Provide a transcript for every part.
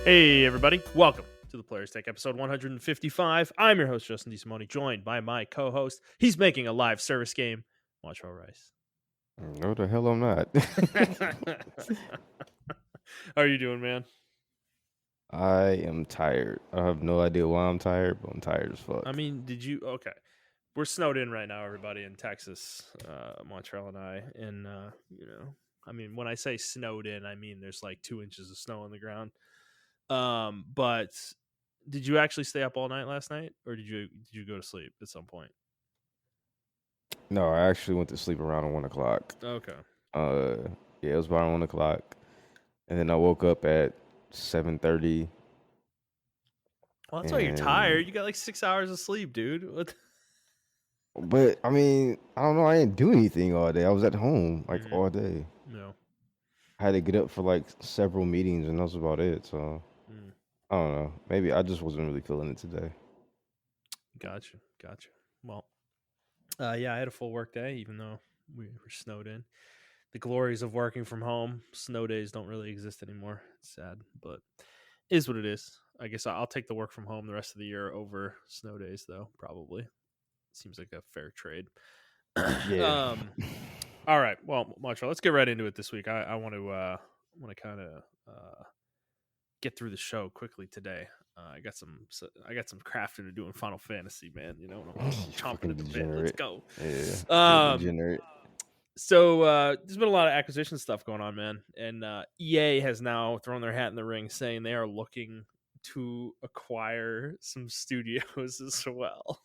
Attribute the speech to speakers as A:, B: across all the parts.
A: Hey, everybody. Welcome to the Players Take episode 155. I'm your host, Justin DeSimone, joined by my co-host. He's making a live service game, Montrell Rice.
B: No, the hell I'm not.
A: How are you doing, man?
B: I am tired. I have no idea why I'm tired, but I'm tired as fuck.
A: I mean, okay. We're snowed in right now, everybody, in Texas, Montrell and I. And, when I say snowed in, I mean there's like 2 inches of snow on the ground. But did you actually stay up all night last night, or did you go to sleep at some point?
B: No, I actually went to sleep around 1 o'clock.
A: Okay.
B: Yeah, it was around 1 o'clock, and then I woke up at 7:30.
A: Well, that's why you're tired. You got like 6 hours of sleep, dude. What?
B: But I mean, I don't know. I didn't do anything all day. I was at home all day.
A: No.
B: I had to get up for like several meetings, and that's about it. So I don't know. Maybe I just wasn't really feeling it today.
A: Gotcha. Well, yeah, I had a full work day, even though we were snowed in. The glories of working from home, snow days don't really exist anymore. It's sad, but it is what it is. I guess I'll take the work from home the rest of the year over snow days, though, probably. Seems like a fair trade.
B: Yeah.
A: All right. Well, Montrell, let's get right into it this week. I want to kind of get through the show quickly today. I got some crafting to do in Final Fantasy, man. You know, I'm chomping at the bit. Let's go.
B: Yeah.
A: So there's been a lot of acquisition stuff going on, man, and EA has now thrown their hat in the ring, saying they are looking to acquire some studios as well.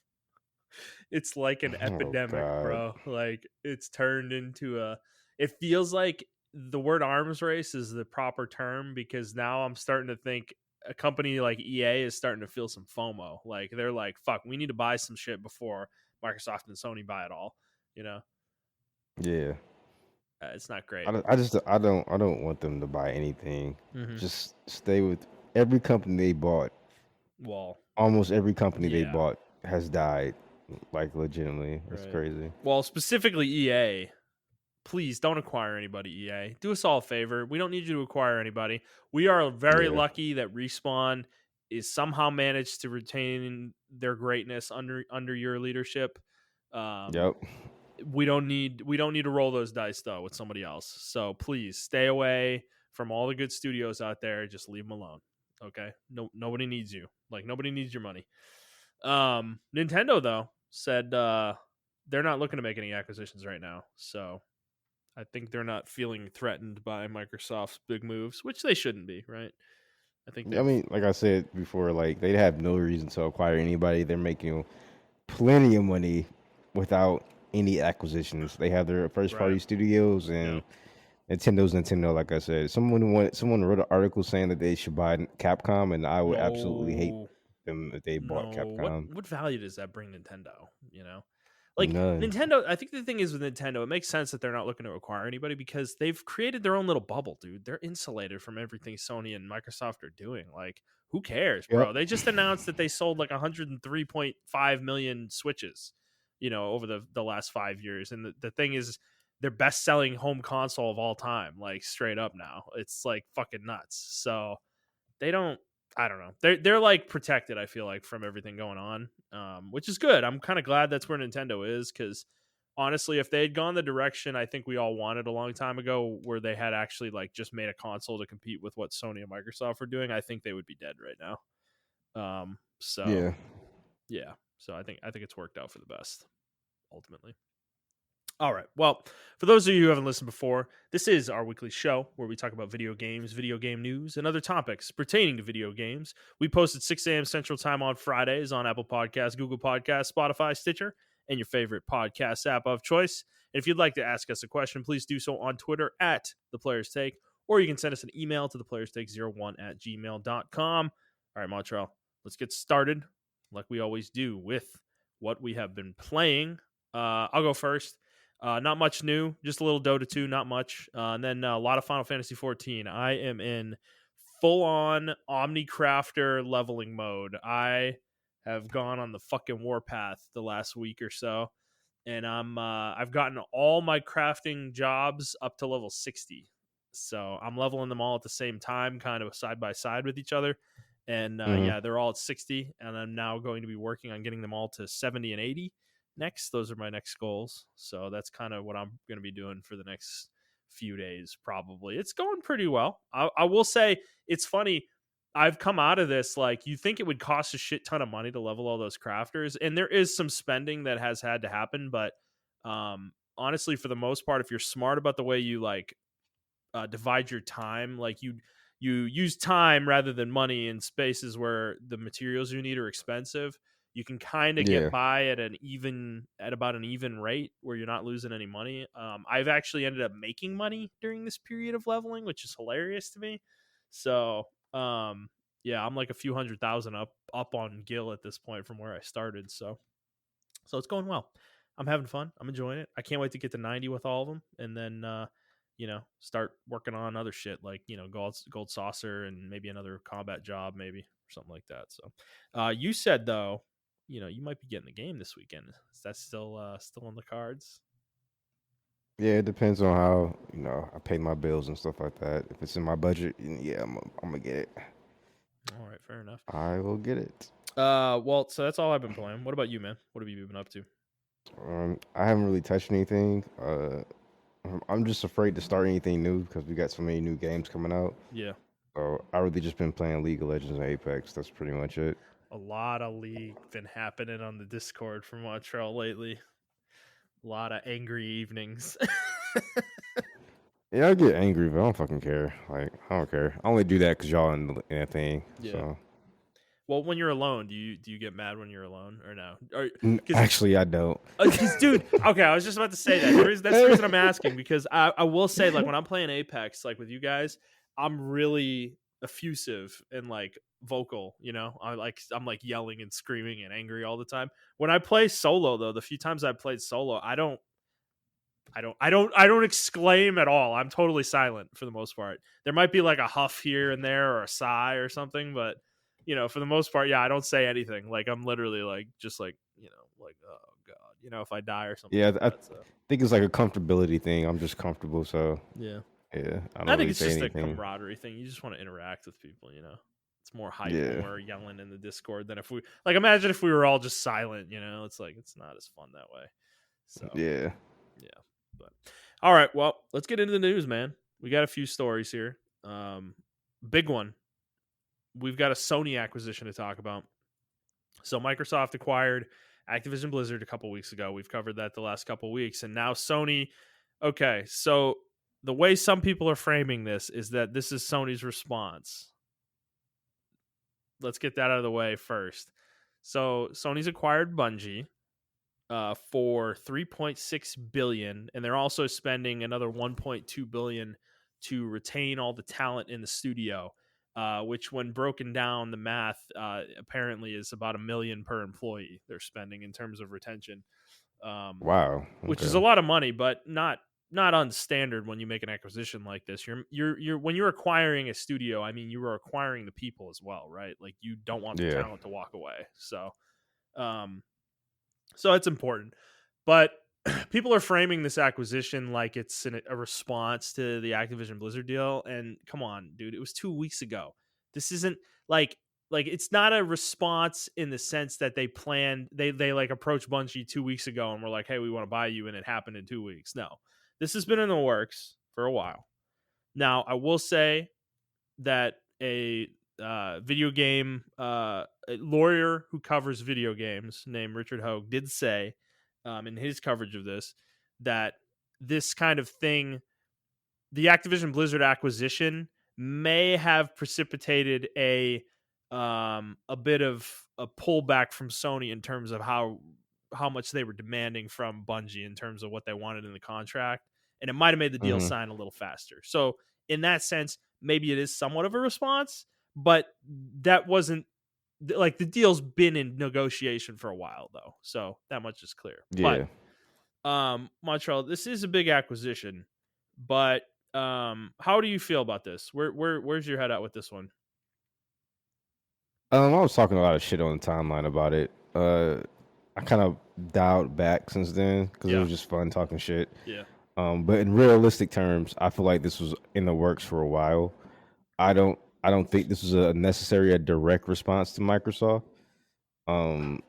A: It's like an epidemic, bro. Like it's turned into it feels like the word arms race is the proper term, because now I'm starting to think a company like EA is starting to feel some FOMO. Like they're like, fuck, we need to buy some shit before Microsoft and Sony buy it all, you know?
B: Yeah.
A: It's not great.
B: I don't want them to buy anything. Just stay with every company they bought.
A: Well,
B: almost every company they bought has died. Like legitimately, it's crazy.
A: Well, specifically EA. Please don't acquire anybody, EA. Do us all a favor. We don't need you to acquire anybody. We are very lucky that Respawn is somehow managed to retain their greatness under your leadership.
B: Yep.
A: We don't need to roll those dice though with somebody else. So please stay away from all the good studios out there. Just leave them alone. Okay? No, nobody needs you. Like nobody needs your money. Nintendo though said they're not looking to make any acquisitions right now. So I think they're not feeling threatened by Microsoft's big moves, which they shouldn't be, right?
B: I mean, like I said before, like they have no reason to acquire anybody. They're making plenty of money without any acquisitions. They have their first party studios, and Nintendo's Nintendo. Like I said, someone wrote an article saying that they should buy Capcom, and I would absolutely hate them if they bought Capcom.
A: What value does that bring Nintendo? You know, like
B: None.
A: Nintendo. I think the thing is with Nintendo, it makes sense that they're not looking to acquire anybody because they've created their own little bubble, dude. They're insulated from everything Sony and Microsoft are doing. Like, who cares, bro? They just announced that they sold like 103.5 million Switches, you know, over the last 5 years. And the thing is, their best selling home console of all time, like straight up now. It's like fucking nuts. So they don't, I don't know. They're like protected, I feel like, from everything going on, which is good. I'm kind of glad that's where Nintendo is, because honestly, if they had gone the direction I think we all wanted a long time ago, where they had actually like just made a console to compete with what Sony and Microsoft were doing, I think they would be dead right now. So I think it's worked out for the best ultimately. All right. Well, for those of you who haven't listened before, this is our weekly show where we talk about video games, video game news, and other topics pertaining to video games. We post at 6 a.m. Central Time on Fridays on Apple Podcasts, Google Podcasts, Spotify, Stitcher, and your favorite podcast app of choice. And if you'd like to ask us a question, please do so on Twitter at The Players Take, or you can send us an email to theplayerstake01@gmail.com. All right, Montrell, let's get started like we always do with what we have been playing. I'll go first. Not much new, just a little Dota 2, not much. And then a lot of Final Fantasy 14. I am in full-on Omnicrafter leveling mode. I have gone on the fucking warpath the last week or so, and I've gotten all my crafting jobs up to level 60. So I'm leveling them all at the same time, kind of side by side with each other. And
B: Mm-hmm.
A: yeah, they're all at 60, and I'm now going to be working on getting them all to 70 and 80 next. Those are my next goals. So that's kind of what I'm going to be doing for the next few days, probably. It's going pretty well. I will say, it's funny. I've come out of this, like, you think it would cost a shit ton of money to level all those crafters, and there is some spending that has had to happen, but honestly, for the most part, if you're smart about the way you like divide your time, like you use time rather than money in spaces where the materials you need are expensive, you can kind of get
B: Yeah.
A: by at about an even rate where you're not losing any money. I've actually ended up making money during this period of leveling, which is hilarious to me. So yeah, I'm like a few $100,000 up on Gil at this point from where I started. So it's going well. I'm having fun. I'm enjoying it. I can't wait to get to 90 with all of them, and then start working on other shit like gold saucer and maybe another combat job, maybe or something like that. So, you said though, you might be getting the game this weekend. Is that still on the cards?
B: Yeah, it depends on how I pay my bills and stuff like that. If it's in my budget, yeah, I'm gonna get it.
A: All right, fair enough.
B: I will get it.
A: Well, so that's all I've been playing. What about you, man? What have you been up to?
B: I haven't really touched anything. I'm just afraid to start anything new because we got so many new games coming out.
A: Yeah,
B: So I really just been playing League of Legends and Apex. That's pretty much it.
A: a lot of league been happening on the Discord from Montrell lately. A lot of angry evenings.
B: Yeah, I get angry, but I don't fucking care. Like, I don't care. I only do that because y'all in the thing.
A: Yeah.
B: So.
A: Well, when you're alone, do you get mad when you're alone or no?
B: Actually, I don't.
A: Because, dude, okay, I was just about to say that. That's the reason I'm asking, because I will say, like, when I'm playing Apex, like with you guys, I'm really effusive and like vocal. I'm like yelling and screaming and angry all the time. When I play solo, though, the few times I've played solo, I don't exclaim at all. I'm totally silent for the most part. There might be like a huff here and there or a sigh or something, but for the most part, yeah, I don't say anything. Like, I'm literally like just like like, oh god, if I die or something.
B: Yeah,
A: Like
B: I
A: that, so.
B: think it's like a comfortability thing. I'm just comfortable, so
A: Yeah,
B: yeah, I don't
A: I think
B: really
A: it's
B: say
A: just a
B: anything.
A: camaraderie thing. You just want to interact with people. It's more hype when
B: Yeah,
A: we're yelling in the Discord than if we like. Imagine if we were all just silent. It's like it's not as fun that way. So
B: yeah.
A: yeah, but all right. Well, let's get into the news, man. We got a few stories here. Big one. We've got a Sony acquisition to talk about. So Microsoft acquired Activision Blizzard a couple weeks ago. We've covered that the last couple weeks, and now Sony. Okay, so the way some people are framing this is that this is Sony's response. Let's get that out of the way first. So Sony's acquired Bungie for $3.6 billion, and they're also spending another $1.2 billion to retain all the talent in the studio, which, when broken down, the math apparently is about $1 million per employee they're spending in terms of retention.
B: Wow. Okay.
A: Which is a lot of money, but not unstandard when you make an acquisition like this. You're when you're acquiring a studio, I mean, you are acquiring the people as well, right? Like, you don't want the talent to walk away. So it's important. But people are framing this acquisition like it's a response to the Activision Blizzard deal. And come on, dude, it was 2 weeks ago. This isn't like it's not a response in the sense that they planned. They like approached Bungie 2 weeks ago and were like, "Hey, we want to buy you," and it happened in 2 weeks. No, this has been in the works for a while. Now, I will say that a video game lawyer who covers video games named Richard Hogue did say in his coverage of this that this kind of thing, the Activision Blizzard acquisition, may have precipitated a bit of a pullback from Sony in terms of how much they were demanding from Bungie in terms of what they wanted in the contract, and it might have made the deal sign a little faster. So in that sense, maybe it is somewhat of a response, but that wasn't like, the deal's been in negotiation for a while though, so that much is clear.
B: Yeah.
A: But Montreal, this is a big acquisition, but how do you feel about this? Where's your head at with this one?
B: I was talking a lot of shit on the timeline about it. I kind of dialed back since then because it was just fun talking shit.
A: Yeah.
B: But in realistic terms, I feel like this was in the works for a while. I don't think this was a direct response to Microsoft. Um,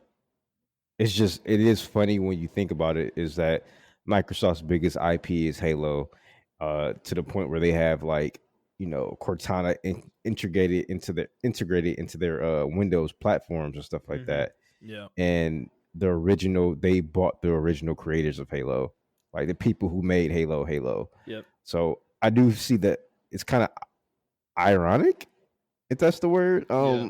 B: it's just it is funny when you think about it. Is that Microsoft's biggest IP is Halo, to the point where they have like Cortana integrated into their Windows platforms and stuff like
A: Mm-hmm.
B: that.
A: Yeah.
B: And they bought the original creators of Halo, like the people who made Halo.
A: Yep.
B: So I do see that it's kind of ironic, if that's the word.
A: Yeah.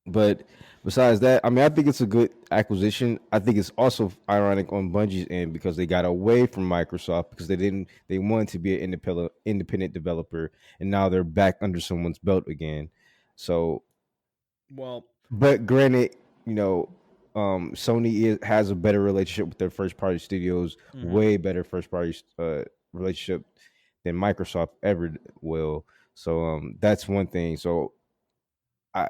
B: But besides that, I mean, I think it's a good acquisition. I think it's also ironic on Bungie's end because they got away from Microsoft because they wanted to be an independent developer, and now they're back under someone's belt again. So,
A: well,
B: but granted, you know, Sony has a better relationship with their first party studios, way better first party relationship than Microsoft ever will. So that's one thing. So I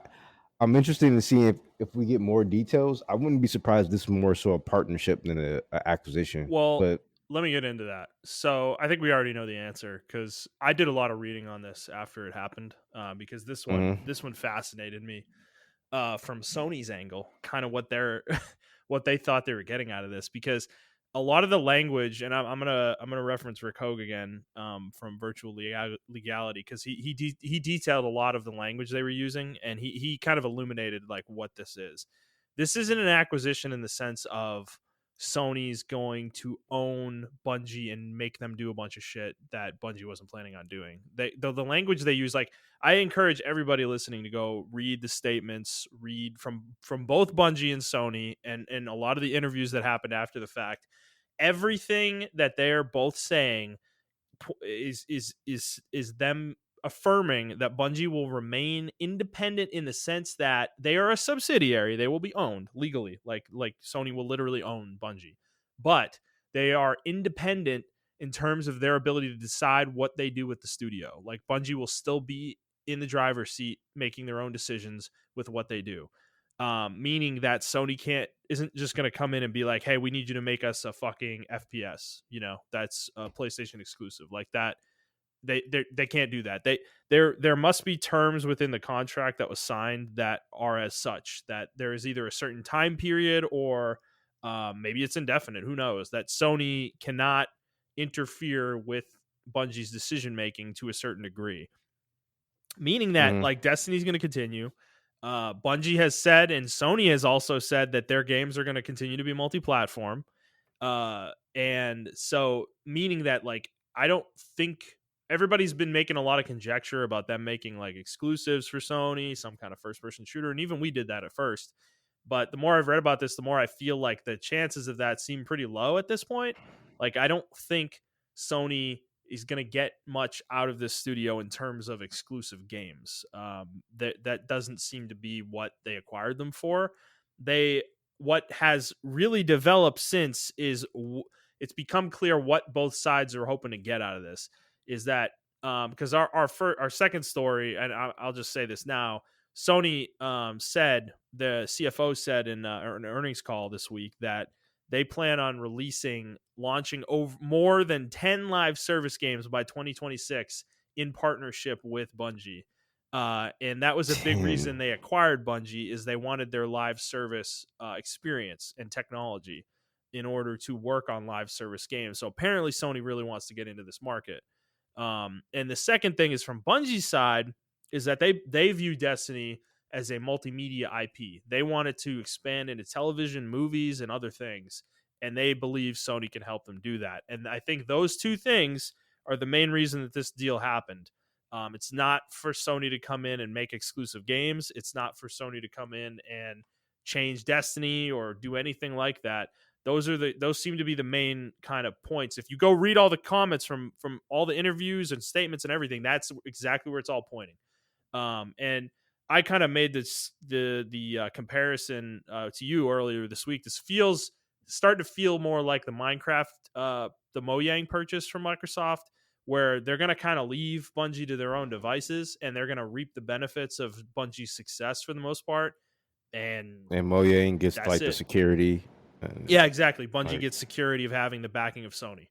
B: I'm interested in seeing if we get more details. I wouldn't be surprised this is more so a partnership than a acquisition.
A: Well,
B: But
A: let me get into that. So I think we already know the answer because I did a lot of reading on this after it happened. Because this one fascinated me. From Sony's angle, kind of what they're what they thought they were getting out of this, because a lot of the language, and I'm gonna reference Rick Hogue again, from Virtual Legality, because he detailed a lot of the language they were using, and he kind of illuminated like what this is. This isn't an acquisition in the sense of Sony's going to own Bungie and make them do a bunch of shit that Bungie wasn't planning on doing. The language they use, like, I encourage everybody listening to go read the statements, read from both Bungie and Sony, and a lot of the interviews that happened after the fact. Everything that they're both saying is them affirming that Bungie will remain independent in the sense that they are a subsidiary. They will be owned legally, like Sony will literally own Bungie, but they are independent in terms of their ability to decide what they do with the studio. Like, Bungie will still be in the driver's seat, making their own decisions with what they do. Meaning that Sony isn't just going to come in and be like, "Hey, we need you to make us a fucking FPS." That's a PlayStation exclusive like that. They can't do that. There must be terms within the contract that was signed that are as such that there is either a certain time period or maybe it's indefinite. Who knows? That Sony cannot interfere with Bungie's decision making to a certain degree, meaning that like Destiny's going to continue. Bungie has said, and Sony has also said, that their games are going to continue to be multi-platform. And so, meaning that, like, I don't think everybody's been making a lot of conjecture about them making like exclusives for Sony, some kind of first-person shooter, and even we did that at first. But the more I've read about this, the more I feel like the chances of that seem pretty low at this point. Like, I don't think Sony is going to get much out of this studio in terms of exclusive games. That doesn't seem to be what they acquired them for. What has really developed since is it's become clear what both sides are hoping to get out of this. Is that because our second story, and I'll just say this now. Sony said, the CFO said in an earnings call this week, that they plan on launching over more than 10 live service games by 2026 in partnership with Bungie. And that was a big reason they acquired Bungie, is they wanted their live service experience and technology in order to work on live service games. So apparently Sony really wants to get into this market. And the second thing is, from Bungie's side, is that they view Destiny as a multimedia IP. They wanted to expand into television, movies, and other things, and they believe Sony can help them do that. And I think those two things are the main reason that this deal happened. It's not for Sony to come in and make exclusive games. It's not for Sony to come in and change Destiny or do anything like that. Those seem to be the main kind of points. If you go read all the comments from all the interviews and statements and everything, that's exactly where it's all pointing. And I kind of made the comparison to you earlier this week. This starting to feel more like the Minecraft, the Mojang purchase from Microsoft, where they're going to kind of leave Bungie to their own devices, and they're going to reap the benefits of Bungie's success for the most part. And
B: Mojang gets like the security.
A: Yeah, exactly. Bungie gets security of having the backing of Sony.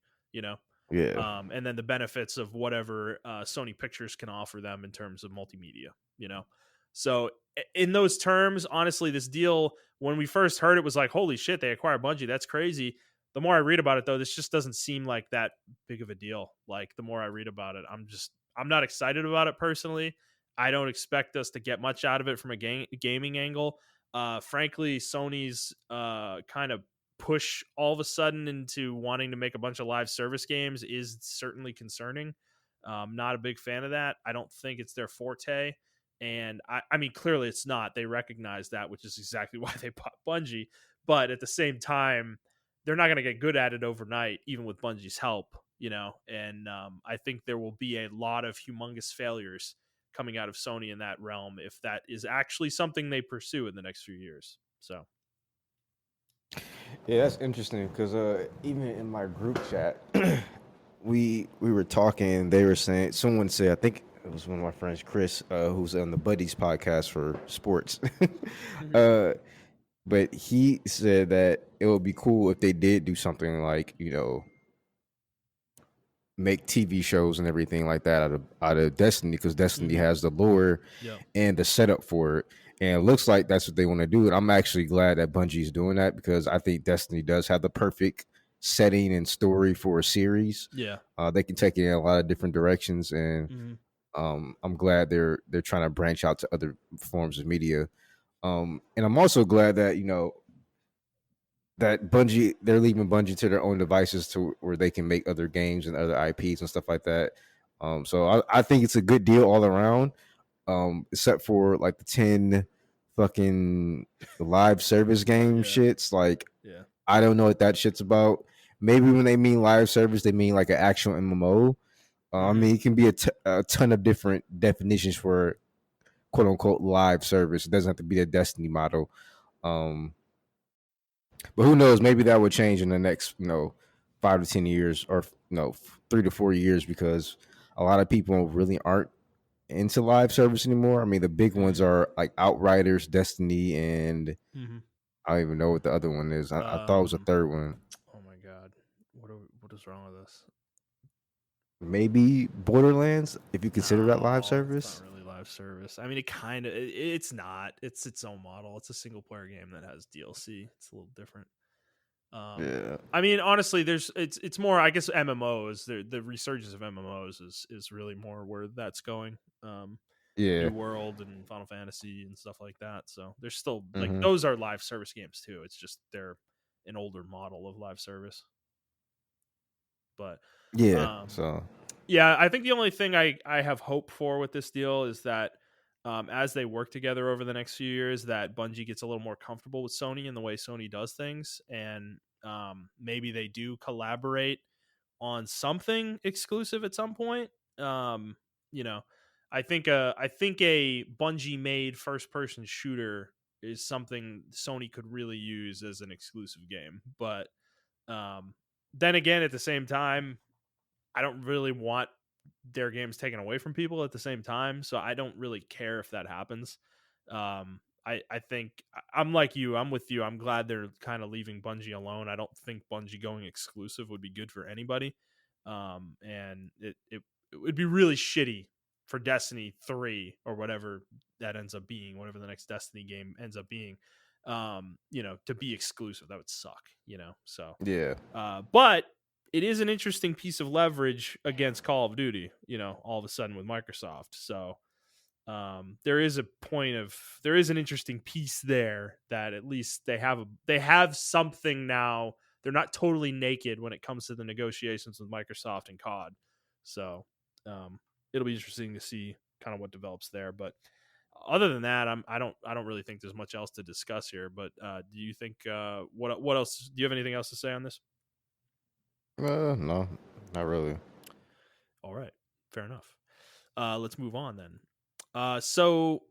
B: Yeah.
A: And then the benefits of whatever Sony Pictures can offer them in terms of multimedia, So in those terms, honestly, this deal, when we first heard it, was like, holy shit, they acquired Bungie. That's crazy. The more I read about it, though, this just doesn't seem like that big of a deal. Like, the more I read about it, I'm not excited about it personally. I don't expect us to get much out of it from a gaming angle. Frankly, Sony's kind of push all of a sudden into wanting to make a bunch of live service games is certainly concerning. Not a big fan of that. I don't think it's their forte. And I mean, clearly it's not. They recognize that, which is exactly why they bought Bungie. But at the same time, they're not going to get good at it overnight, even with Bungie's help, And I think there will be a lot of humongous failures coming out of Sony in that realm if that is actually something they pursue in the next few years. So.
B: Yeah, that's interesting because even in my group chat, we were talking. They were saying someone said, I think it was one of my friends, Chris, who's on the Buddies podcast for sports. uh, but he said that it would be cool if they did do something like make TV shows and everything like that out of Destiny, because Destiny has the lore and the setup for it. And it looks like that's what they want to do. And I'm actually glad that Bungie's doing that, because I think Destiny does have the perfect setting and story for a series.
A: Yeah.
B: They can take it in a lot of different directions. And I'm glad they're trying to branch out to other forms of media. And I'm also glad that, that Bungie, they're leaving Bungie to their own devices to where they can make other games and other IPs and stuff like that. So I think it's a good deal all around, except for like the 10 fucking live service game shits. Like, I don't know what that shit's about. Maybe when they mean live service, they mean like an actual MMO. I mean, it can be a ton of different definitions for quote unquote live service. It doesn't have to be the Destiny model. But who knows? Maybe that would change in the next, 5 to 10 years, or 3 to 4 years, because a lot of people really aren't into live service anymore. I mean, the big ones are like Outriders, Destiny, and I don't even know what the other one is. I thought it was a third one.
A: Oh my god, what is wrong with us?
B: Maybe Borderlands, if you consider that live service.
A: It's not really live service. I mean, it's not. It's its own model. It's a single player game that has DLC. It's a little different.
B: Yeah.
A: I mean, honestly, it's more, I guess, MMOs. The resurgence of MMOs is really more where that's going. New World and Final Fantasy and stuff like that. So there's still like those are live service games too. It's just they're an older model of live service. But yeah, I think the only thing I have hope for with this deal is that as they work together over the next few years, that Bungie gets a little more comfortable with Sony and the way Sony does things, and maybe they do collaborate on something exclusive at some point. I think a Bungie made first person shooter is something Sony could really use as an exclusive game, but then again, at the same time, I don't really want their games taken away from people at the same time, so I don't really care if that happens. I think I'm like you. I'm with you. I'm glad they're kind of leaving Bungie alone. I don't think Bungie going exclusive would be good for anybody. And it would be really shitty for Destiny 3 or whatever that ends up being, whatever the next Destiny game ends up being. To be exclusive, that would suck. So
B: yeah.
A: But it is an interesting piece of leverage against Call of Duty, all of a sudden with Microsoft. So there is an interesting piece there that at least they have something now. They're not totally naked when it comes to the negotiations with Microsoft and COD. So it'll be interesting to see kind of what develops there. But other than that, I don't really think there's much else to discuss here. But do you think what else? Do you have anything else to say on this?
B: No, not really.
A: All right, fair enough. Let's move on then. So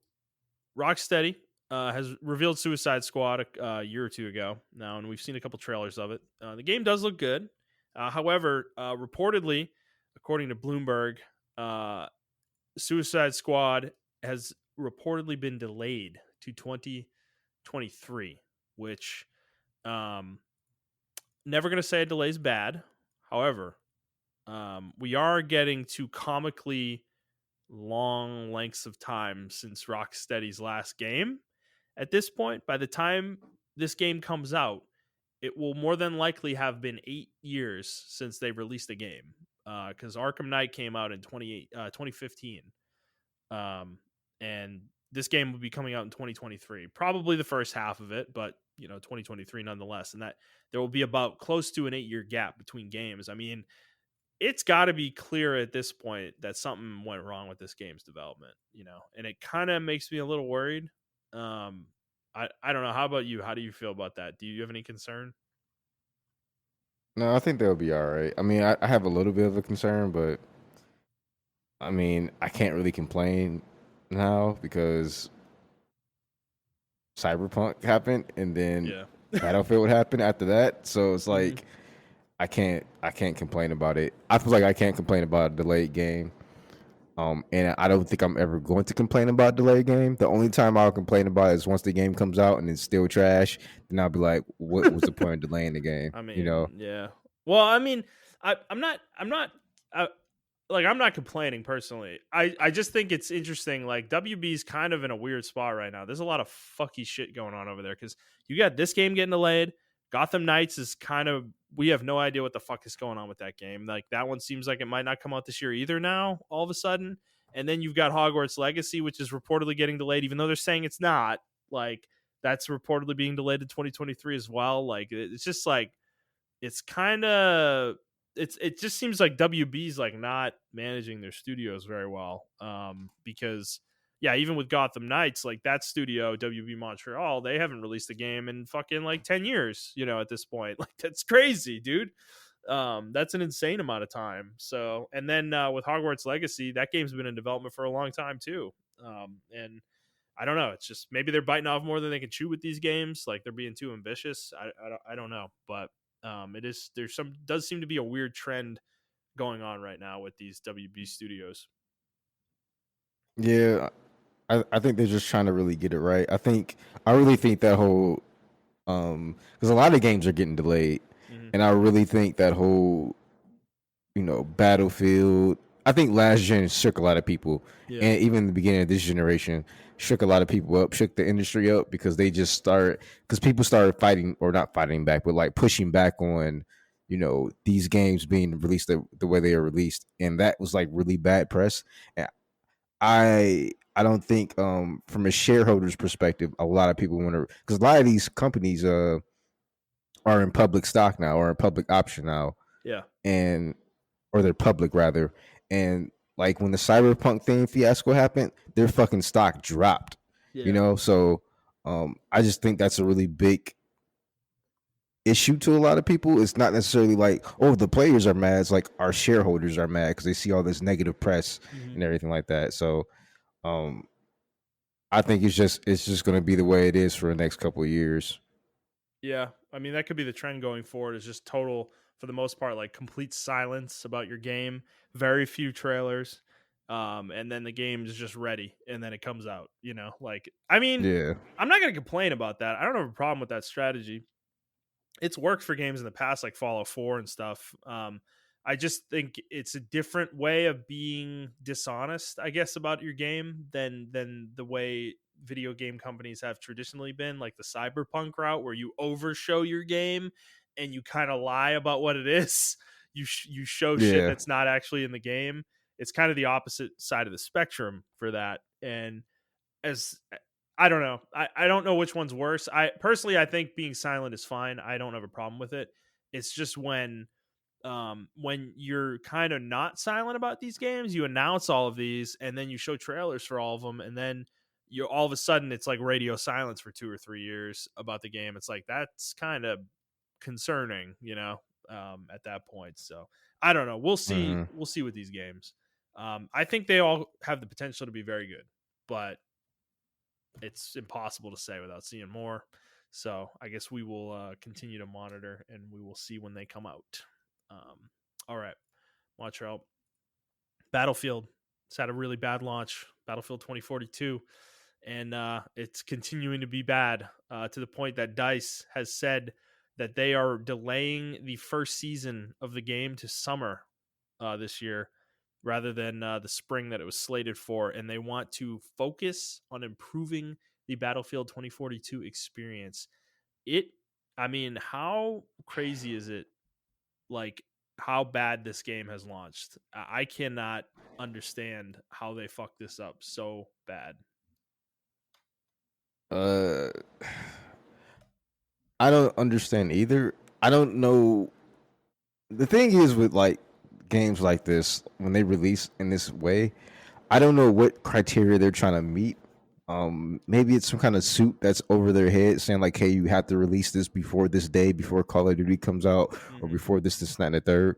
A: Rocksteady has revealed Suicide Squad a year or two ago now, and we've seen a couple trailers of it. The game does look good. However, reportedly, according to Bloomberg, Suicide Squad has reportedly been delayed to 2023, which never going to say a delay is bad. However, We are getting to comically long lengths of time since Rocksteady's last game. At this point, by the time this game comes out, it will more than likely have been 8 years since they released a game. Because Arkham Knight came out in 2015. And this game will be coming out in 2023. Probably the first half of it, but 2023 nonetheless. And that there will be about close to an 8-year gap between games. I mean, it's got to be clear at this point that something went wrong with this game's development, and it kind of makes me a little worried. I don't know. How about you? How do you feel about that? Do you have any concern?
B: No, I think they'll be all right. I mean, I have a little bit of a concern, but I mean, I can't really complain now because Cyberpunk happened and then
A: Yeah.
B: Battlefield happened after that. So it's
A: Mhm.
B: like I can't complain about it. I feel like I can't complain about a delayed game. And I don't think I'm ever going to complain about a delayed game. The only time I'll complain about it is once the game comes out and it's still trash. Then I'll be like, what was the point of delaying the game?
A: I
B: You
A: mean,
B: know?
A: yeah. Well, I mean, I'm not complaining personally. I just think it's interesting. Like WB's kind of in a weird spot right now. There's a lot of fucky shit going on over there because you got this game getting delayed. Gotham Knights is kind of, we have no idea what the fuck is going on with that game. Like that one seems like it might not come out this year either now, all of a sudden. And then you've got Hogwarts Legacy, which is reportedly getting delayed, even though they're saying it's not. Like that's reportedly being delayed to 2023 as well. Like it's just like, it's kind of, it just seems like WB's like not managing their studios very well. Because yeah, even with Gotham Knights, like that studio, WB Montreal, they haven't released a game in fucking like 10 years, at this point. Like that's crazy, dude. That's an insane amount of time. So, and then with Hogwarts Legacy, that game's been in development for a long time too. And I don't know. It's just maybe they're biting off more than they can chew with these games. Like they're being too ambitious. I don't know, but it is, does seem to be a weird trend going on right now with these WB studios.
B: Yeah, I think they're just trying to really get it right. I really think that whole because a lot of games are getting delayed,
A: Mm-hmm.
B: and I really think that whole Battlefield. I think last gen shook a lot of people,
A: Yeah.
B: and even the beginning of this generation shook a lot of people up, shook the industry up because they just start because people started fighting or not fighting back, but like pushing back on these games being released the way they are released, and that was like really bad press. And I don't think from a shareholder's perspective, a lot of people want to because a lot of these companies are in public stock now or in public option now,
A: Yeah.
B: and or they're public rather, and like when the Cyberpunk thing fiasco happened, their fucking stock dropped.
A: Yeah.
B: So I just think that's a really big issue to a lot of people. It's not necessarily like, oh, the players are mad. It's like our shareholders are mad because they see all this negative press
A: Mm-hmm.
B: and everything like that. So um, I think it's just going to be the way it is for the next couple of years.
A: Yeah. I mean, that could be the trend going forward, is just total, for the most part, like complete silence about your game, very few trailers. And then the game is just ready and then it comes out, like, I mean,
B: Yeah,
A: I'm not going to complain about that. I don't have a problem with that strategy. It's worked for games in the past like Fallout 4 and stuff. I just think it's a different way of being dishonest, I guess, about your game than the way video game companies have traditionally been, like the cyberpunk route where you overshow your game and you kind of lie about what it is. You show shit
B: yeah.
A: that's not actually in the game. It's kind of the opposite side of the spectrum for that. And as I don't know. I don't know which one's worse. I personally, I think being silent is fine. I don't have a problem with it. It's just when you're kind of not silent about these games, you announce all of these and then you show trailers for all of them, and then you all of a sudden it's like radio silence for 2 or 3 years about the game. It's like that's kind of concerning, at that point. So I don't know. We'll see.
B: Mm-hmm.
A: We'll see with these games. I think they all have the potential to be very good, but it's impossible to say without seeing more. So I guess we will continue to monitor and we will see when they come out. All right, Montreal. Battlefield. It's had a really bad launch. Battlefield 2042. And it's continuing to be bad to the point that DICE has said that they are delaying the first season of the game to summer this year rather than the spring that it was slated for, and they want to focus on improving the Battlefield 2042 experience. I mean, how crazy is it? Like how bad this game has launched. I cannot understand how they fucked this up so bad.
B: I don't understand either. I don't know. The thing is with like games like this, when they release in this way, I don't know what criteria they're trying to meet. Maybe it's some kind of suit that's over their head saying like, "Hey, you have to release this before this day, before Call of Duty comes out, or before this, that, and the third."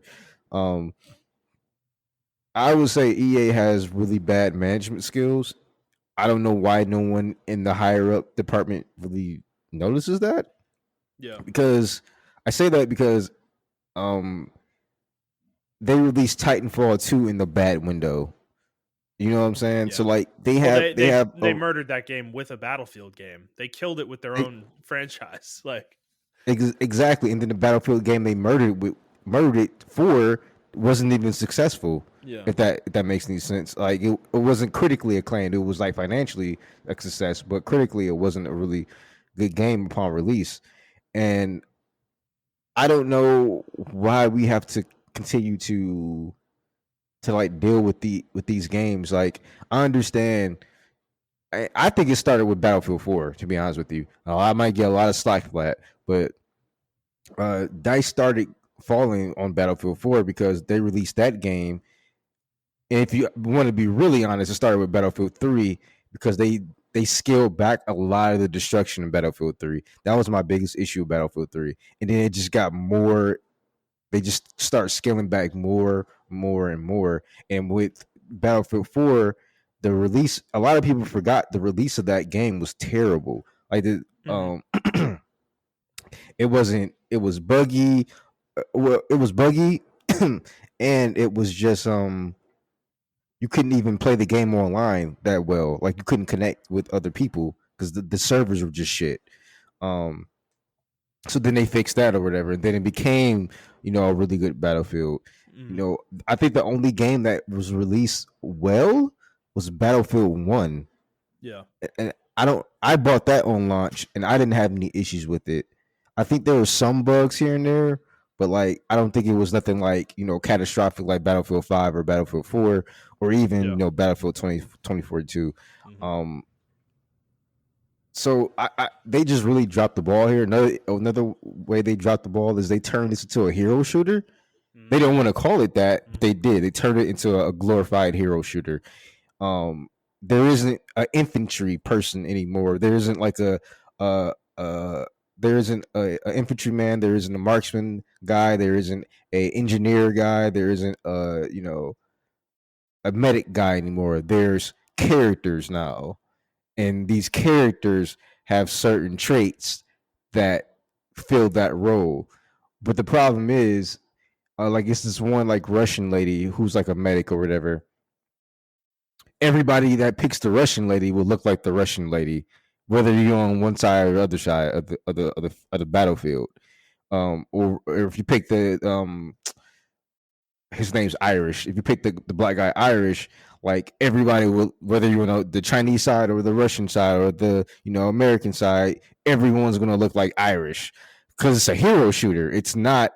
B: I would say EA has really bad management skills. I don't know why no one in the higher up department really notices that.
A: Yeah,
B: because I say that because they released Titanfall 2 in the bad window. You know what I'm saying? Yeah. So like they
A: murdered that game with a Battlefield game. They killed it with their own franchise. Like
B: exactly, and then the Battlefield game they murdered it for wasn't even successful.
A: Yeah,
B: if that makes any sense. Like it wasn't critically acclaimed. It was like financially a success, but critically it wasn't a really good game upon release. And I don't know why we have to continue to like deal with these games. Like I understand. I think it started with Battlefield 4. To be honest with you, I might get a lot of slack for that, but DICE started falling on Battlefield 4 because they released that game. And if you want to be really honest, it started with Battlefield 3 because they scaled back a lot of the destruction in Battlefield 3. That was my biggest issue with Battlefield 3. And then it just got more. They just start scaling back more, and more. And with Battlefield 4, the release, a lot of people forgot the release of that game was terrible. Like it was buggy. Well, it was buggy, and it was just you couldn't even play the game online that well. Like you couldn't connect with other people because the servers were just shit. So then they fixed that or whatever, and then it became, a really good Battlefield. I think the only game that was released well was Battlefield 1.
A: Yeah.
B: And I bought that on launch and I didn't have any issues with it. I think there were some bugs here and there, but like I don't think it was nothing like, catastrophic like Battlefield 5 or Battlefield 4 or even, Battlefield 2042. So they just really dropped the ball here. Another way they dropped the ball is they turned this into a hero shooter. They don't want to call it that, but they did. They turned it into a glorified hero shooter. There isn't an infantry person anymore. There isn't like there isn't a infantryman. There isn't a marksman guy. There isn't a engineer guy. There isn't a medic guy anymore. There's characters now. And these characters have certain traits that fill that role. But the problem is, like it's this one like Russian lady who's like a medic or whatever. Everybody that picks the Russian lady will look like the Russian lady, whether you're on one side or the other side of the battlefield. Or if you pick his name's Irish. If you pick the black guy Irish, like everybody will, whether you're on the Chinese side or the Russian side or the American side, everyone's gonna look like Irish because it's a hero shooter. It's no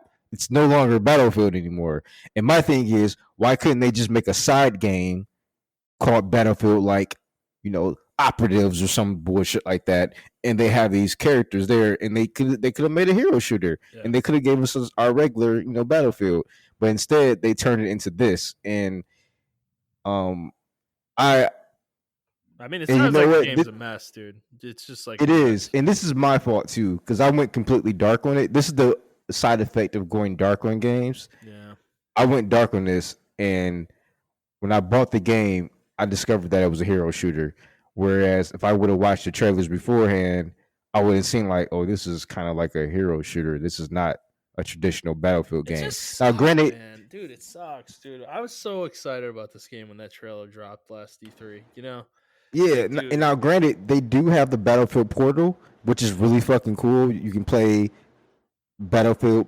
B: longer Battlefield anymore. And my thing is, why couldn't they just make a side game called Battlefield, like operatives or some bullshit like that, and they have these characters there, and they could have made a hero shooter, and they could have gave us our regular Battlefield, but instead they turned it into this. And
A: I mean, it sounds like the game's a mess, dude. It's just like
B: it is, and this is my fault too because I went completely dark on it. This is the side effect of going dark on games.
A: Yeah,
B: I went dark on this, and when I bought the game, I discovered that it was a hero shooter. Whereas if I would have watched the trailers beforehand, I would have seen like, oh, this is kind of like a hero shooter. This is not a traditional Battlefield game.
A: Now, granted, man, dude, it sucks, dude. I was so excited about this game when that trailer dropped last E3.
B: Yeah, like, and now granted, they do have the Battlefield portal, which is really fucking cool. You can play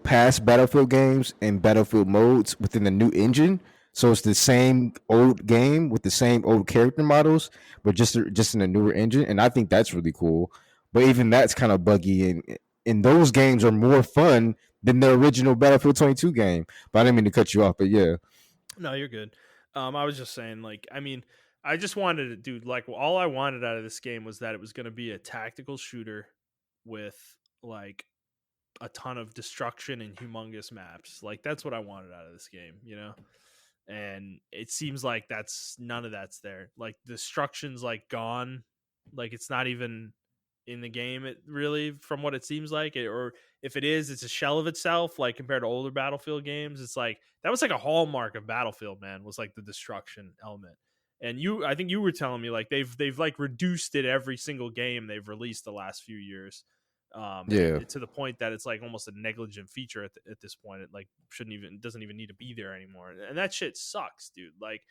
B: past Battlefield games and Battlefield modes within the new engine. So it's the same old game with the same old character models, but just in a newer engine, and I think that's really cool. But even that's kind of buggy, and those games are more fun than the original Battlefield 22 game. But I didn't mean to cut you off, but yeah.
A: No, you're good. I was just saying, like, I mean, I just wanted to do like all I wanted out of this game was that it was going to be a tactical shooter with like a ton of destruction and humongous maps. Like that's what I wanted out of this game, you know? And it seems like that's none of that's there. Like destruction's like gone. Like it's not even in the game it really from what it seems like it, or if it is it's a shell of itself like compared to older Battlefield games. It's like that was like a hallmark of Battlefield, man, was like the destruction element. And I think you were telling me like they've like reduced it every single game they've released the last few years,
B: Yeah.
A: to the point that it's like almost a negligent feature at this point. It like doesn't even need to be there anymore, and that shit sucks, dude. Like,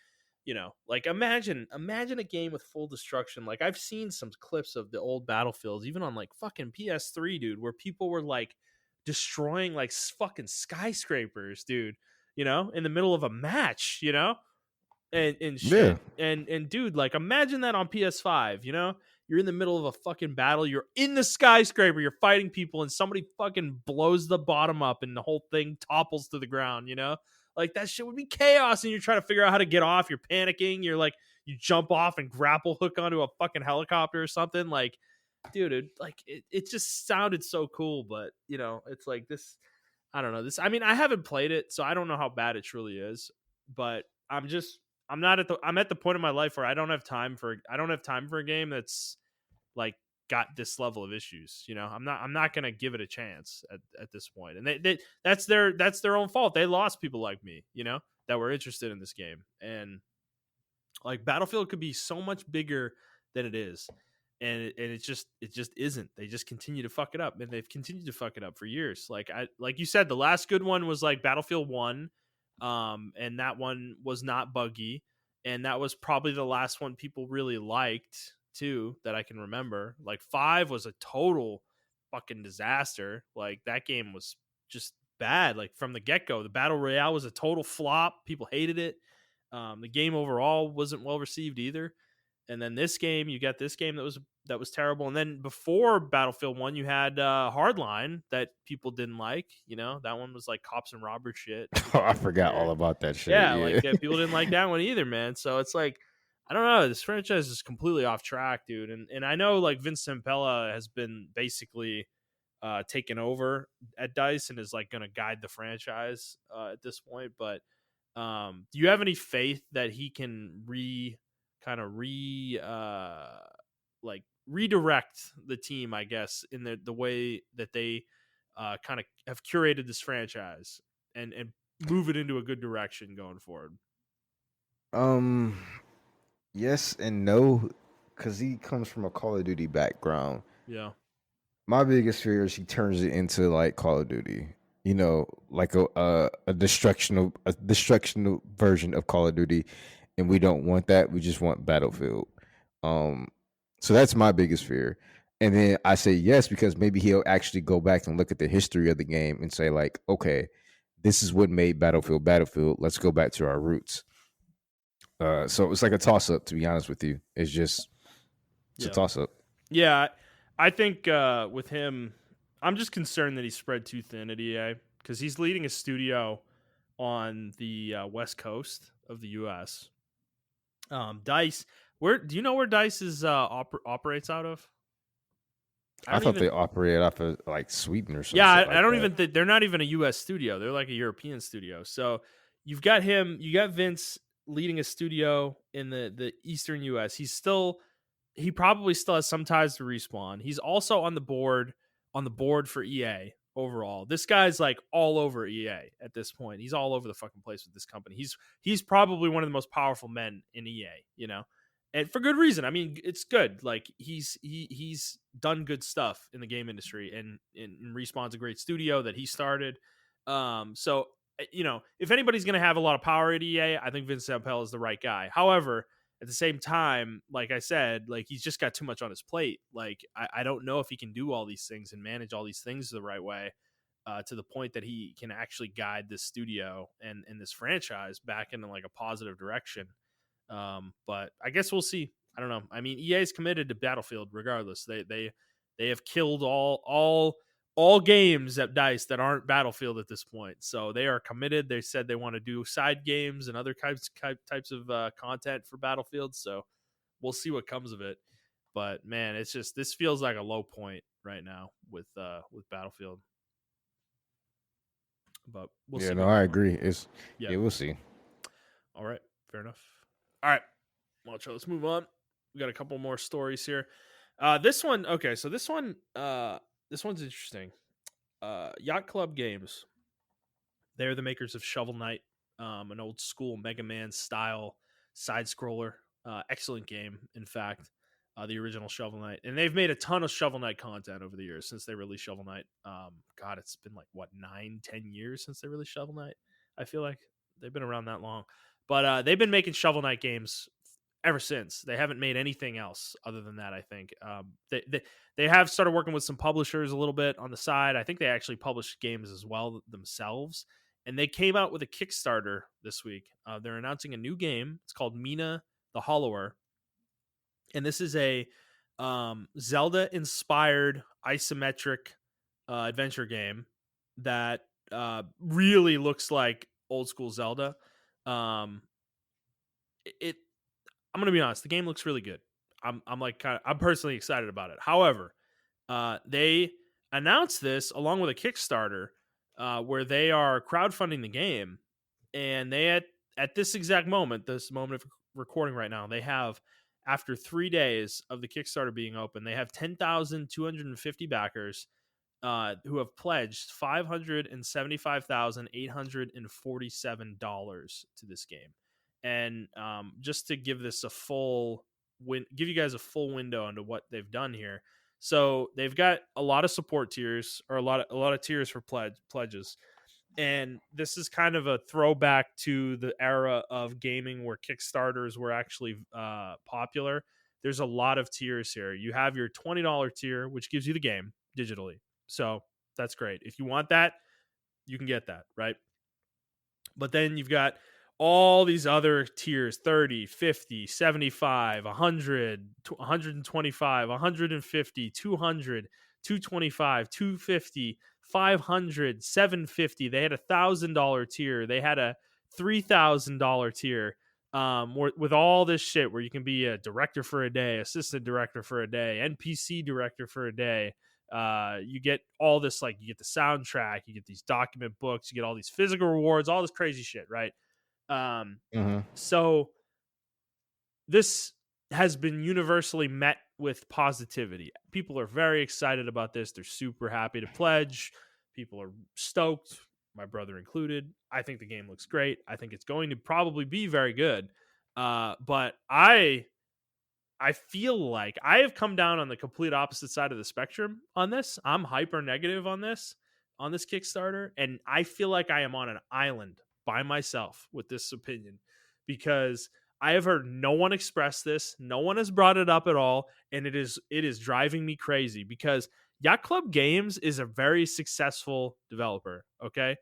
A: you know, like imagine a game with full destruction. Like I've seen some clips of the old Battlefields, even on like fucking PS3, dude, where people were like destroying like fucking skyscrapers, dude. You know, in the middle of a match, you know, and
B: Yeah.
A: shit. And dude, like imagine that on PS5, you know? You're in the middle of a fucking battle, you're in the skyscraper, you're fighting people, and somebody fucking blows the bottom up and the whole thing topples to the ground, you know? Like that shit would be chaos, and you're trying to figure out how to get off, you're panicking, you're like you jump off and grapple hook onto a fucking helicopter or something. Like, dude, it just sounded so cool, but you know, it's like this. I don't know this. I mean, I haven't played it, so I don't know how bad it truly is. But I'm not at the I'm at the point in my life where I don't have time for a game that's like got this level of issues. You know, I'm not gonna give it a chance at this point. And that's their own fault. They lost people like me, you know, that were interested in this game. And like Battlefield could be so much bigger than it is. And it just isn't. They just continue to fuck it up, and they've continued to fuck it up for years. Like you said, the last good one was like Battlefield 1, and that one was not buggy, and that was probably the last one people really liked too that I can remember. Like 5 was a total fucking disaster. Like that game was just bad. Like from the get go, the battle royale was a total flop. People hated it. The game overall wasn't well received either. And then this game, you got this game that was terrible. And then before Battlefield 1, you had Hardline that people didn't like. You know, that one was like cops and robbers shit.
B: I forgot all about that shit.
A: Yeah,
B: Yeah.
A: like people didn't like that one either, man. So it's like, I don't know. This franchise is completely off track, dude. And I know like Vince Zampella has been basically taken over at DICE and is like going to guide the franchise at this point. But do you have any faith that he can like redirect the team, I guess, in the way that they kind of have curated this franchise and move it into a good direction going forward?
B: Um. Yes and no, because he comes from a Call of Duty background.
A: Yeah.
B: My biggest fear is he turns it into like Call of Duty. You know, like a destructional version of Call of Duty, and we don't want that. We just want Battlefield. Um, so that's my biggest fear. And then I say yes because maybe he'll actually go back and look at the history of the game and say like, okay, this is what made Battlefield Battlefield. Let's go back to our roots. So it's like a toss up, to be honest with you. It's a toss up.
A: Yeah, I think with him, I'm just concerned that he's spread too thin at EA because he's leading a studio on the West Coast of the U.S. DICE, where do you know where DICE is operates out of?
B: I thought they operated off of like Sweden or something.
A: Yeah, I don't even think they're not even a U.S. studio. They're like a European studio. So you've got him, you got Vince leading a studio in the Eastern U.S. He probably still has some ties to Respawn. He's also on the board for EA overall. This guy's like all over EA at this point. He's all over the fucking place with this company. He's probably one of the most powerful men in EA, you know. And for good reason. I mean, it's good. Like he's done good stuff in the game industry, and Respawn's a great studio that he started. So you know, if anybody's going to have a lot of power at EA, I think Vince Zampella is the right guy. However, at the same time, like I said, like he's just got too much on his plate. Like I don't know if he can do all these things and manage all these things the right way. to the point that he can actually guide this studio and this franchise back into like a positive direction. But I guess we'll see. I don't know. I mean, EA is committed to Battlefield regardless. They have killed all games at DICE that aren't Battlefield at this point. So they are committed. They said they want to do side games and other types of content for Battlefield. So we'll see what comes of it. But man, it's just, this feels like a low point right now with Battlefield. But we'll see.
B: Yeah, no, I agree.
A: Yeah,
B: we'll see.
A: All right, fair enough. All right, well, let's move on. We got a couple more stories here. This one, okay, so this one's interesting. Yacht Club Games. They're the makers of Shovel Knight, an old school Mega Man style side scroller. Excellent game, in fact. The original Shovel Knight, and they've made a ton of Shovel Knight content over the years since they released Shovel Knight. God, it's been like what 9-10 years since they released Shovel Knight. I feel like they've been around that long, but they've been making Shovel Knight games ever since. They haven't made anything else other than that. I think they have started working with some publishers a little bit on the side. I think they actually publish games as well themselves, and they came out with a Kickstarter this week. They're announcing a new game. It's called Mina the Hollower. And this is a Zelda-inspired isometric adventure game that really looks like old school Zelda. I'm gonna be honest, the game looks really good. I'm personally excited about it. However, they announced this along with a Kickstarter where they are crowdfunding the game, and they at this exact moment, this moment of recording right now, they have, after 3 days of the Kickstarter being open, they have 10,250 backers who have pledged $575,847 to this game. And just to give this give you guys a full window into what they've done here. So they've got a lot of support tiers, or a lot of tiers for pledges. And this is kind of a throwback to the era of gaming where Kickstarters were actually popular. There's a lot of tiers here. You have your $20 tier, which gives you the game digitally. So that's great. If you want that, you can get that, right? But then you've got all these other tiers: 30, 50, 75, 100, 125, 150, 200, 225, 250, 500, 750. They had $1,000 tier. They had a $3,000 tier. With all this shit where you can be a director for a day, assistant director for a day, NPC director for a day. You get all this, like, you get the soundtrack, you get these document books, you get all these physical rewards, all this crazy shit, right? So this has been universally met with positivity. People are very excited about this. They're super happy to pledge. People are stoked, my brother included. I think the game looks great. I think it's going to probably be very good. But I feel like I have come down on the complete opposite side of the spectrum on this. I'm hyper negative on this Kickstarter, and I feel like I am on an island by myself with this opinion, because I have heard no one express this. No one has brought it up at all, and it is driving me crazy, because Yacht Club Games is a very successful developer, okay?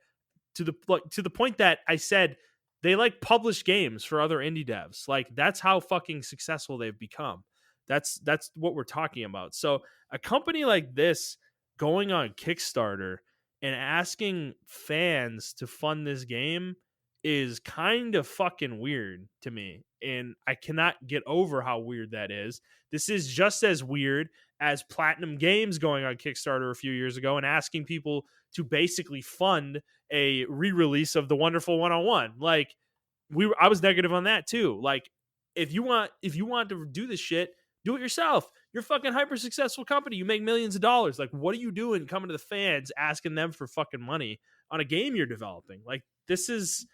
A: To the point that I said they like publish games for other indie devs. Like, that's how fucking successful they've become. That's what we're talking about. So a company like this going on Kickstarter and asking fans to fund this game is kind of fucking weird to me. And I cannot get over how weird that is. This is just as weird as Platinum Games going on Kickstarter a few years ago and asking people to basically fund a re-release of The Wonderful 101. Like, I was negative on that too. Like, if you want to do this shit, do it yourself. You're a fucking hyper successful company. You make millions of dollars. Like, what are you doing coming to the fans asking them for fucking money on a game you're developing? Like, this is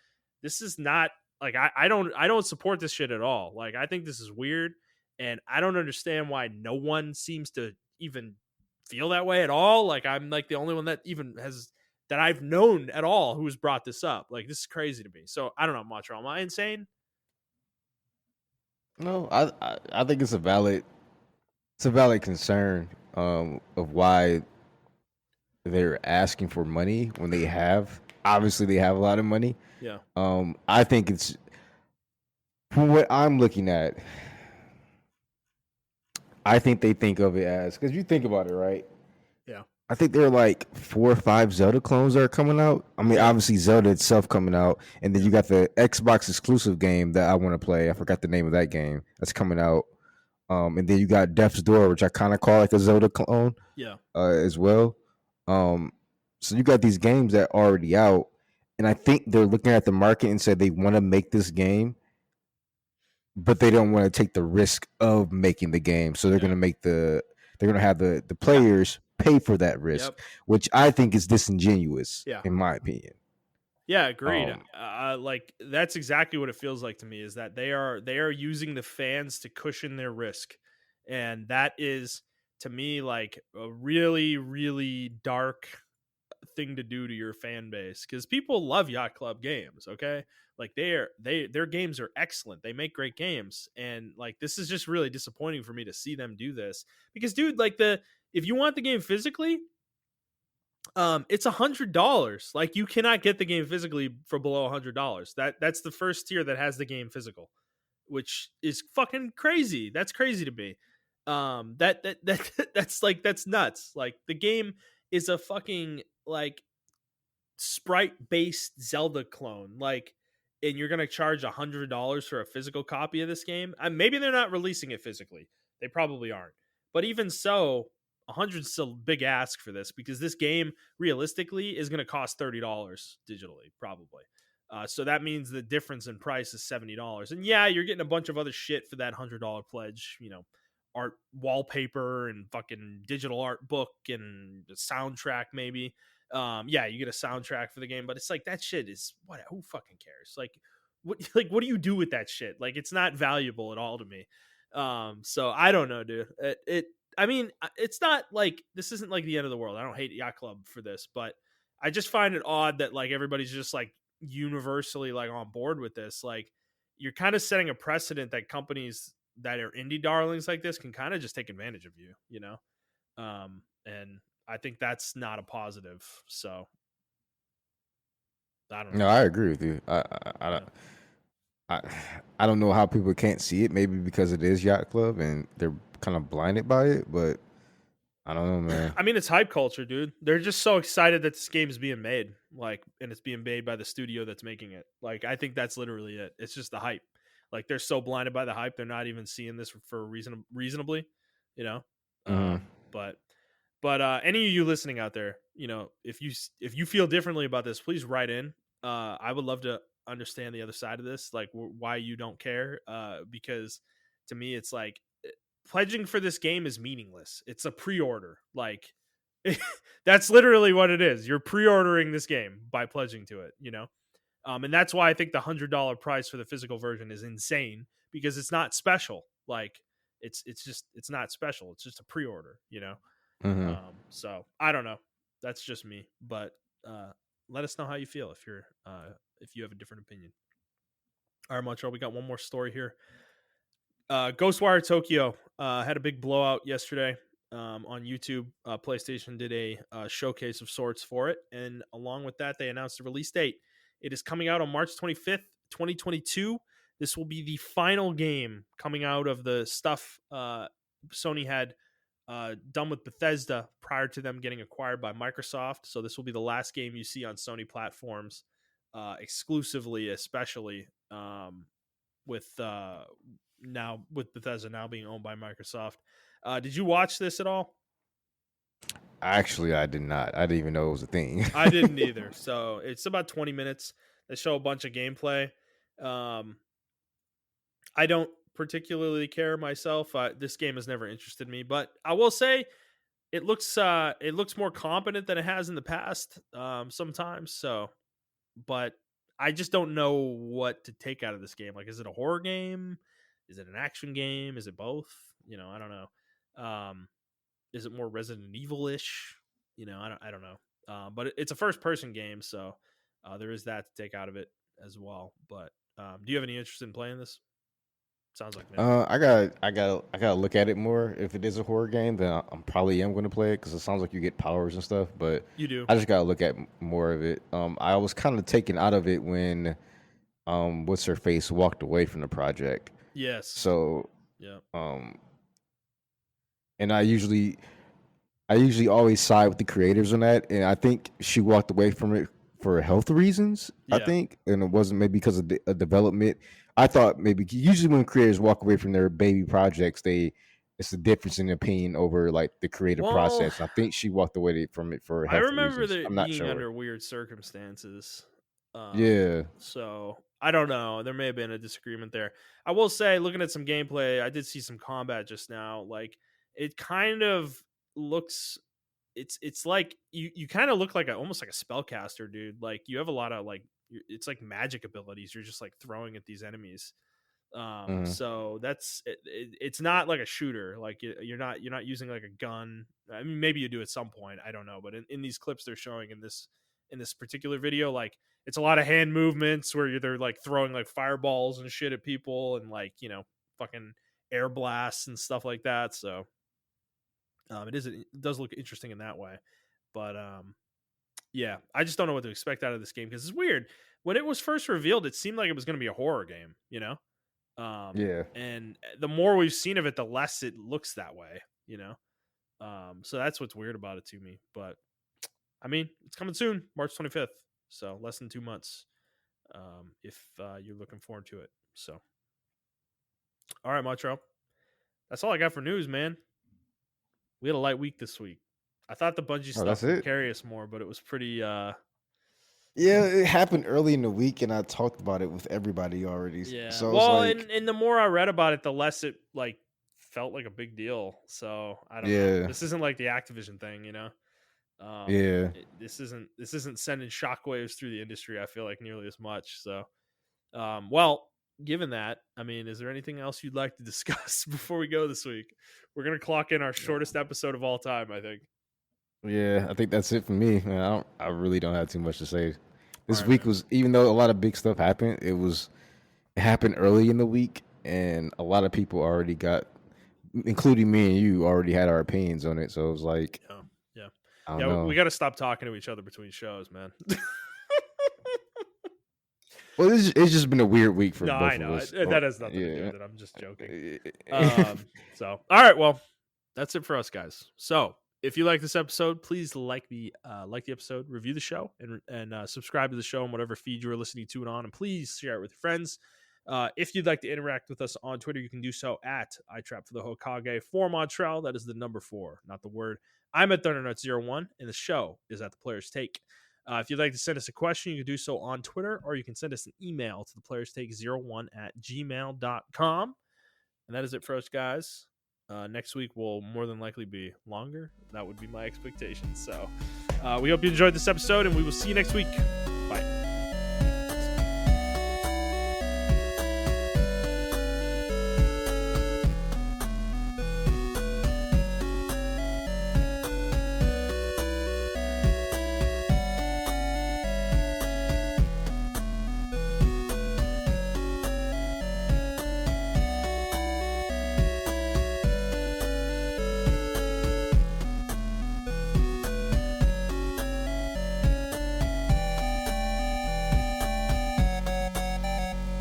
A: not, like, I don't support this shit at all. Like, I think this is weird, and I don't understand why no one seems to even feel that way at all. Like, I'm like the only one that even has, that I've known at all, who's brought this up. Like, this is crazy to me. So I don't know, Montrell, am I insane?
B: No, I think it's a valid concern of why they're asking for money when they have obviously they have a lot of money.
A: Yeah.
B: I think it's from what I'm looking at. I think they think of it as because you think about it, right?
A: Yeah.
B: I think there are like 4 or 5 Zelda clones that are coming out. I mean,
A: Yeah.
B: obviously Zelda itself coming out, and then
A: Yeah.
B: you got the Xbox exclusive game that I want to play. I forgot the name of that game that's coming out. And then you got Death's Door, which I kind of call like a Zelda clone,
A: Yeah.
B: as well. Um, so you got these games that are already out, and I think they're looking at the market and said they want to make this game, but they don't want to take the risk of making the game. So they're
A: Yeah.
B: they're gonna have the
A: Yeah.
B: players pay for that risk,
A: Yep.
B: which I think is disingenuous,
A: Yeah.
B: in my opinion.
A: Yeah, agreed.
B: Um,
A: Like that's exactly what it feels like to me is that they are using the fans to cushion their risk. And that is to me like a really really dark thing to do to your fan base cuz people love Yacht Club games, okay? Like their games are excellent. They make great games and like this is just really disappointing for me to see them do this because dude, like the if you want the game physically, it's $100. Like you cannot get the game physically for below $100. That's the first tier that has the game physical, which is fucking crazy. That's crazy to me. That's nuts. Like the game is a fucking like sprite based Zelda clone. Like, and you're gonna charge $100 for a physical copy of this game. Maybe they're not releasing it physically. They probably aren't. But even so, 100 is still a big ask for this because this game realistically is gonna cost $30 digitally, probably. So that means the difference in price is $70. And yeah, you're getting a bunch of other shit for that $100 pledge. You know, art wallpaper and fucking digital art book and soundtrack maybe. Yeah, you get a soundtrack for the game, but it's like that shit is what, who fucking cares? What do you do with that shit? Like it's not valuable at all to me. So I don't know, dude. I mean, it's not like this isn't like the end of the world. I don't hate Yacht Club for this, but I just find it odd that like everybody's just like universally like on board with this. Like you're kind of setting a precedent that companies that are indie darlings like this can kind of just take advantage of you, you know? And I think that's not a positive. So I don't know.
B: no, I agree with you.
A: Yeah.
B: I, I don't know how people can't see it. Maybe because it is Yacht Club and they're kind of blinded by it, but I don't know, man.
A: I mean, it's hype culture, dude. They're just so excited that this game is being made, like, and it's being made by the studio that's making it. Like, I think that's literally it. It's just the hype. Like, they're so blinded by the hype, they're not even seeing this for reasonably, you know.
B: Mm-hmm.
A: But any of you listening out there, you know, if you feel differently about this, please write in. I would love to understand the other side of this, like why you don't care. Because to me, it's like pledging for this game is meaningless. It's a pre-order. Like that's literally what it is. You're pre-ordering this game by pledging to it. You know, and that's why I think the $100 price for the physical version is insane because it's not special. Like it's not special. It's just a pre-order. You know.
B: Mm-hmm.
A: So I don't know. That's just me, but let us know how you feel if you have a different opinion. All right, Montreal, we got one more story here. Ghostwire Tokyo had a big blowout yesterday on YouTube. PlayStation did a showcase of sorts for it, and along with that, they announced a release date. It is coming out on March 25th, 2022. This will be the final game coming out of the stuff Sony had done with Bethesda prior to them getting acquired by Microsoft. So this will be the last game you see on Sony platforms exclusively, especially with now with Bethesda now being owned by Microsoft. Did you watch this at all?
B: Actually, I did not. I didn't even know it was a thing.
A: I didn't either. So it's about 20 minutes. They show a bunch of gameplay. I don't particularly care myself. This game has never interested me, but I will say it looks more competent than it has in the past sometimes. So, but I just don't know what to take out of this game. Like, is it a horror game? Is it an action game? Is it both? You know, I don't know. Is it more Resident Evil ish? You know, I don't know. But it's a first person game, so there is that to take out of it as well. But do you have any interest in playing this? Sounds like me.
B: I gotta look at it more. If it is a horror game, then I'm probably going to play it because it sounds like you get powers and stuff. But
A: You do.
B: I just gotta look at more of it. I was kind of taken out of it when what's her face walked away from the project.
A: Yes.
B: So
A: yeah.
B: And I usually always side with the creators on that, and I think she walked away from it for health reasons.
A: Yeah.
B: I think, and it wasn't maybe because of a development. I thought maybe usually when creators walk away from their baby projects, it's a difference in opinion over like the creative process. I think she walked away from it for health reasons.
A: I remember that
B: I'm not
A: being
B: sure.
A: under weird circumstances.
B: Yeah.
A: So I don't know. There may have been a disagreement there. I will say, looking at some gameplay, I did see some combat just now. Like it kind of looks. It's like you kind of look like almost like a spellcaster, dude. Like you have a lot of like it's like magic abilities. You're just like throwing at these enemies. So that's it's not like a shooter. Like you're not using like a gun. I mean, maybe you do at some point. I don't know. But in these clips they're showing in this particular video, like it's a lot of hand movements where they're like throwing like fireballs and shit at people and like fucking air blasts and stuff like that. So it does look interesting in that way. But yeah, I just don't know what to expect out of this game because it's weird. When it was first revealed, it seemed like it was going to be a horror game,
B: Yeah.
A: And the more we've seen of it, the less it looks that way, so that's what's weird about it to me. But I mean, it's coming soon, March 25th, so less than 2 months, if you're looking forward to it. So all right, Montrell, that's all I got for news, man. We had a light week this week. I thought the Bungie stuff would carry us more, but it was pretty
B: yeah, it happened early in the week, and I talked about it with everybody already.
A: Yeah.
B: So
A: well, and the more I read about it, the less it like felt like a big deal. So I don't know. This isn't like the Activision thing, This isn't sending shockwaves through the industry. I feel like nearly as much. So, well, given that, I mean, is there anything else you'd like to discuss before we go this week? We're gonna clock in our shortest episode of all time, I think.
B: Yeah, I think that's it for me. Man, I really don't have too much to say. This week was, even though a lot of big stuff happened, it happened early in the week, and a lot of people already got, including me and you, already had our opinions on it. So it was like,
A: yeah, we got to stop talking to each other between shows, man.
B: Well, it's just been a weird week for both
A: I know.
B: of us.
A: That has nothing to do with it. I'm just joking. So, all right, well, that's it for us, guys. So, if you like this episode, please like the episode, review the show, and subscribe to the show on whatever feed you are listening to it on, and please share it with your friends. If you'd like to interact with us on Twitter, you can do so at iTrap4the Hokage. For Montrell, that is the number 4, not the word. I'm at ThunderNuts01, and the show is at The Player's Take. If you'd like to send us a question, you can do so on Twitter, or you can send us an email to theplayerstake01@gmail.com. And that is it for us, guys. Next week will more than likely be longer. That would be my expectation. So we hope you enjoyed this episode, and we will see you next week. Bye.